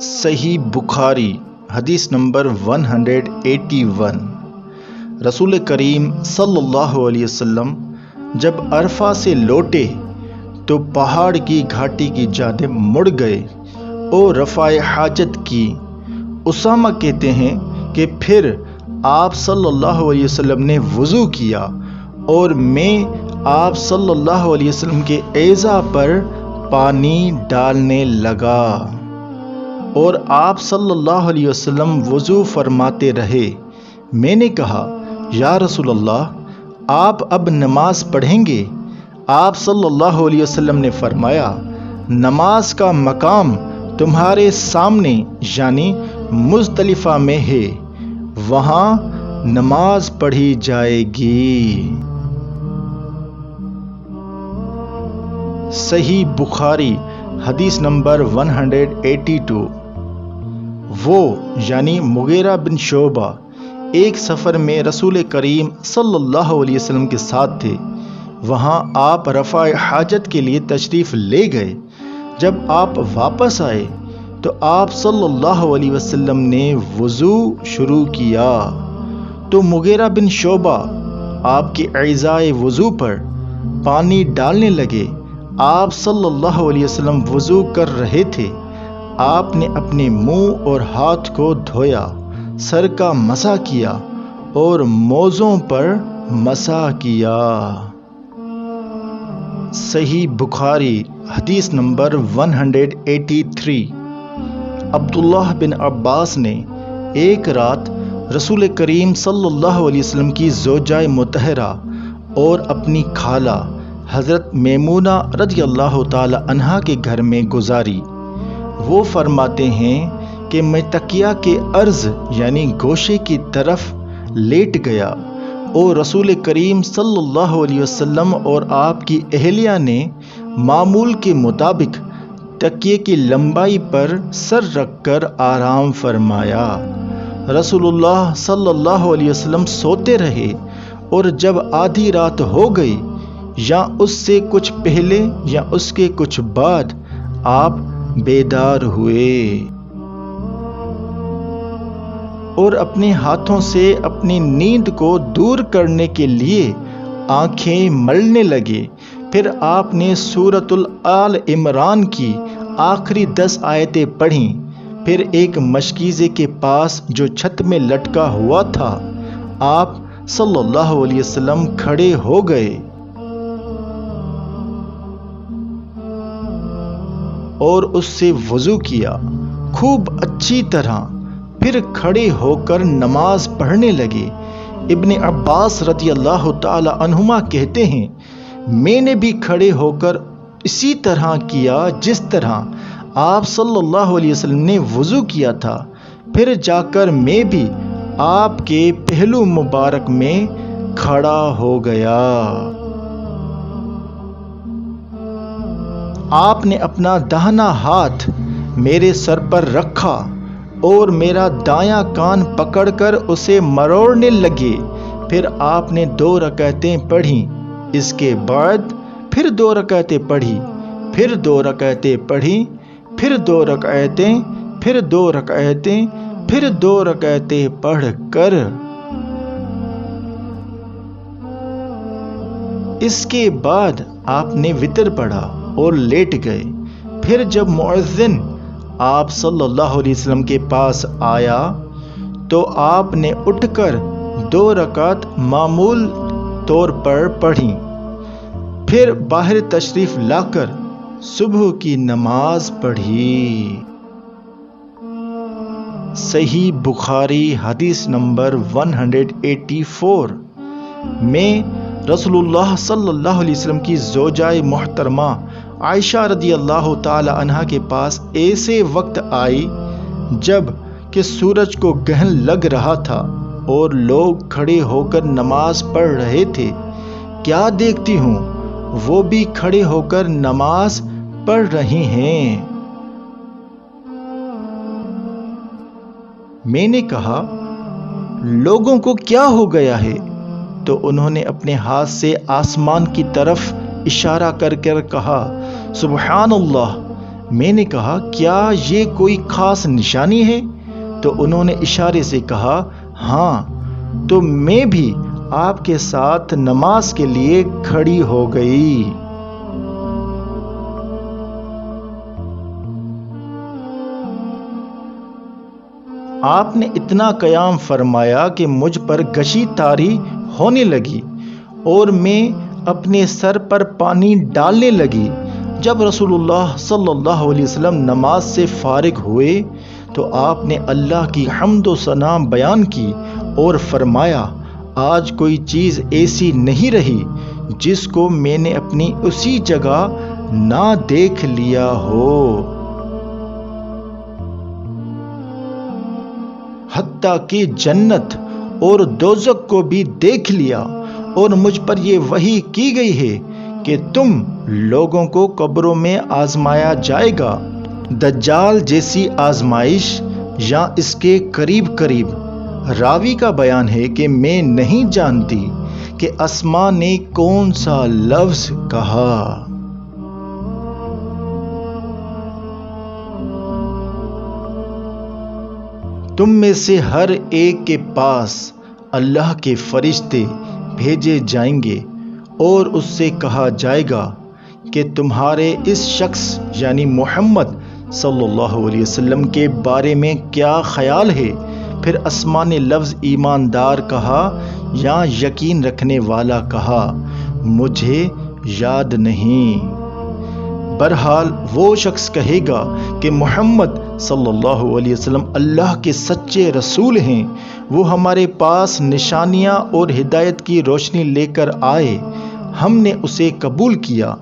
صحیح بخاری حدیث نمبر 181۔ رسول کریم صلی اللہ علیہ وسلم جب عرفہ سے لوٹے تو پہاڑ کی گھاٹی کی جانب مڑ گئے اور رفع حاجت کی۔ اسامہ کہتے ہیں کہ پھر آپ صلی اللہ علیہ وسلم نے وضو کیا اور میں آپ صلی اللہ علیہ وسلم کے اعضاء پر پانی ڈالنے لگا اور آپ صلی اللہ علیہ وسلم وضو فرماتے رہے۔ میں نے کہا یا رسول اللہ، آپ اب نماز پڑھیں گے؟ آپ صلی اللہ علیہ وسلم نے فرمایا، نماز کا مقام تمہارے سامنے یعنی مزدلفہ میں ہے، وہاں نماز پڑھی جائے گی۔ صحیح بخاری حدیث نمبر 182۔ وہ یعنی مغیرہ بن شعبہ ایک سفر میں رسول کریم صلی اللہ علیہ وسلم کے ساتھ تھے۔ وہاں آپ رفع حاجت کے لیے تشریف لے گئے۔ جب آپ واپس آئے تو آپ صلی اللہ علیہ وسلم نے وضو شروع کیا تو مغیرہ بن شعبہ آپ کے اعضاء وضو پر پانی ڈالنے لگے۔ آپ صلی اللہ علیہ وسلم وضو کر رہے تھے۔ آپ نے اپنے منہ اور ہاتھ کو دھویا، سر کا مسح کیا اور موزوں پر مسح کیا۔ صحیح بخاری حدیث نمبر 183۔ عبداللہ بن عباس نے ایک رات رسول کریم صلی اللہ علیہ وسلم کی زوجہ مطہرہ اور اپنی خالہ حضرت میمونہ رضی اللہ تعالی عنہا کے گھر میں گزاری۔ وہ فرماتے ہیں کہ میں تکیہ کے عرض یعنی گوشے کی طرف لیٹ گیا اور رسول کریم صلی اللہ علیہ وسلم اور آپ کی اہلیہ نے معمول کے مطابق تکیے کی لمبائی پر سر رکھ کر آرام فرمایا۔ رسول اللہ صلی اللہ علیہ وسلم سوتے رہے اور جب آدھی رات ہو گئی یا اس سے کچھ پہلے یا اس کے کچھ بعد آپ بیدار ہوئے اور اپنے ہاتھوں سے اپنی نیند کو دور کرنے کے لیے آنکھیں ملنے لگے۔ پھر آپ نے سورۃ آل عمران کی آخری 10 آیتیں پڑھیں۔ پھر ایک مشکیزے کے پاس جو چھت میں لٹکا ہوا تھا آپ صلی اللہ علیہ وسلم کھڑے ہو گئے اور اس سے وضو کیا خوب اچھی طرح، پھر کھڑے ہو کر نماز پڑھنے لگے۔ ابن عباس رضی اللہ تعالی عنہما کہتے ہیں میں نے بھی کھڑے ہو کر اسی طرح کیا جس طرح آپ صلی اللہ علیہ وسلم نے وضو کیا تھا، پھر جا کر میں بھی آپ کے پہلو مبارک میں کھڑا ہو گیا۔ آپ نے اپنا داہنا ہاتھ میرے سر پر رکھا اور میرا دایاں کان پکڑ کر اسے مروڑنے لگے۔ پھر آپ نے 2 رکعتیں پڑھیں، اس کے بعد پھر 2 رکعتیں پڑھی، پھر 2 رکعتیں پڑھی، پھر 2 رکعتیں، پھر 2 رکعتیں، پھر 2 رکعتیں پڑھ کر اس کے بعد آپ نے وتر پڑھا اور لیٹ گئے۔ پھر جب مؤذن آپ صلی اللہ علیہ وسلم کے پاس آیا تو آپ نے اٹھ کر 2 رکعت معمول طور پر پڑھی، پھر باہر تشریف لا کر صبح کی نماز پڑھی۔ صحیح بخاری حدیث نمبر 184۔ میں رسول اللہ صلی اللہ علیہ وسلم کی زوجہ محترمہ عائشہ رضی اللہ تعالی عنہا کے پاس ایسے وقت آئی جب کہ سورج کو گرہن لگ رہا تھا اور لوگ کھڑے ہو کر نماز پڑھ رہے تھے۔ کیا دیکھتی ہوں، وہ بھی کھڑے ہو کر نماز پڑھ رہی ہیں۔ میں نے کہا لوگوں کو کیا ہو گیا ہے؟ تو انہوں نے اپنے ہاتھ سے آسمان کی طرف اشارہ کر کر کہا سبحان اللہ، میں نے کہا کیا یہ کوئی خاص نشانی ہے؟ تو انہوں نے اشارے سے کہا ہاں، تو میں بھی آپ کے ساتھ نماز کے لیے کھڑی ہو گئی۔ آپ نے اتنا قیام فرمایا کہ مجھ پر گشی طاری ہونے لگی اور میں اپنے سر پر پانی ڈالنے لگی۔ جب رسول اللہ صلی اللہ علیہ وسلم نماز سے فارغ ہوئے تو آپ نے اللہ کی حمد و ثنا بیان کی اور فرمایا آج کوئی چیز ایسی نہیں رہی جس کو میں نے اپنی اسی جگہ نہ دیکھ لیا ہو، حتیٰ کہ جنت اور دوزخ کو بھی دیکھ لیا، اور مجھ پر یہ وحی کی گئی ہے کہ تم لوگوں کو قبروں میں آزمایا جائے گا، دجال جیسی آزمائش یا اس کے قریب قریب۔ راوی کا بیان ہے کہ میں نہیں جانتی کہ اسماء نے کون سا لفظ کہا۔ تم میں سے ہر ایک کے پاس اللہ کے فرشتے بھیجے جائیں گے اور اس سے کہا جائے گا کہ تمہارے اس شخص یعنی محمد صلی اللہ علیہ وسلم کے بارے میں کیا خیال ہے؟ پھر اسماء نے لفظ ایماندار کہا یا یقین رکھنے والا کہا، مجھے یاد نہیں۔ بہرحال وہ شخص کہے گا کہ محمد صلی اللہ علیہ وسلم اللہ کے سچے رسول ہیں، وہ ہمارے پاس نشانیاں اور ہدایت کی روشنی لے کر آئے، ہم نے اسے قبول کیا،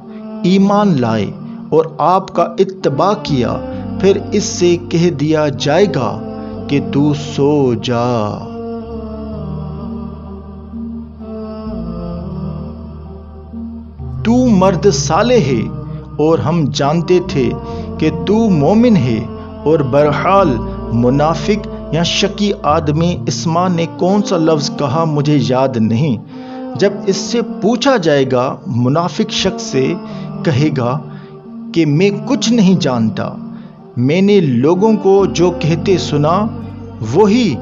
ایمان لائے اور آپ کا اتباع کیا۔ پھر اس سے کہہ دیا جائے گا کہ تو سو جا۔ تو مرد صالح ہے اور ہم جانتے تھے کہ تو مومن ہے، اور بہرحال منافق یا شکی آدمی اسماء نے کون سا لفظ کہا مجھے یاد نہیں۔ جب اس سے پوچھا جائے گا منافق شخص سے کہے گا کہ میں کچھ نہیں جانتا، میں نے لوگوں کو جو کہتے سنا وہی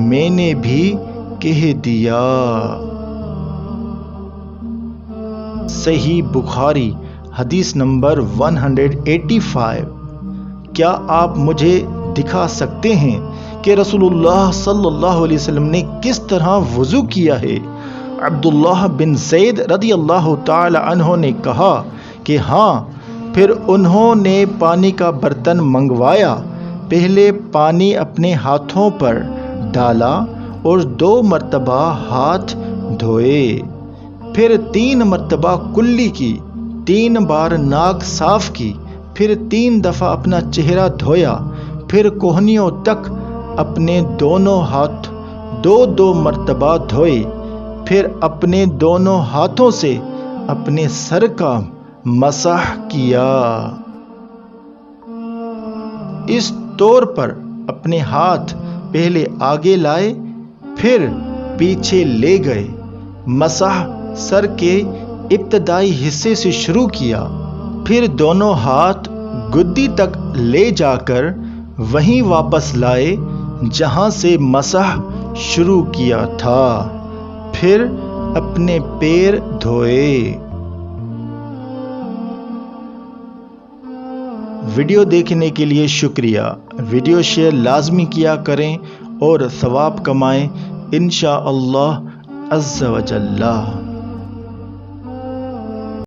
میں نے بھی کہہ دیا۔ صحیح بخاری حدیث نمبر 185۔ کیا آپ مجھے دکھا سکتے ہیں کہ رسول اللہ صلی اللہ علیہ وسلم نے کس طرح وضو کیا ہے؟ عبداللہ بن زید رضی اللہ تعالی عنہ نے کہا کہ ہاں، پھر انہوں نے پانی کا برتن منگوایا، پہلے پانی اپنے ہاتھوں پر ڈالا اور 2 مرتبہ ہاتھ دھوئے، پھر 3 مرتبہ کلی کی، 3 بار ناک صاف کی، پھر 3 دفعہ اپنا چہرہ دھویا، پھر کوہنیوں تک اپنے دونوں ہاتھ 2 مرتبہ دھوئے، پھر اپنے دونوں ہاتھوں سے اپنے سر کا مسح کیا۔ اس طور پر اپنے ہاتھ پہلے آگے لائے پھر پیچھے لے گئے، مسح سر کے ابتدائی حصے سے شروع کیا، پھر دونوں ہاتھ گدی تک لے جا کر وہیں واپس لائے جہاں سے مسح شروع کیا تھا، پھر اپنے پیر دھوئے۔ ویڈیو دیکھنے کے لیے شکریہ۔ ویڈیو شیئر لازمی کیا کریں اور ثواب کمائیں انشاءاللہ عز و جل۔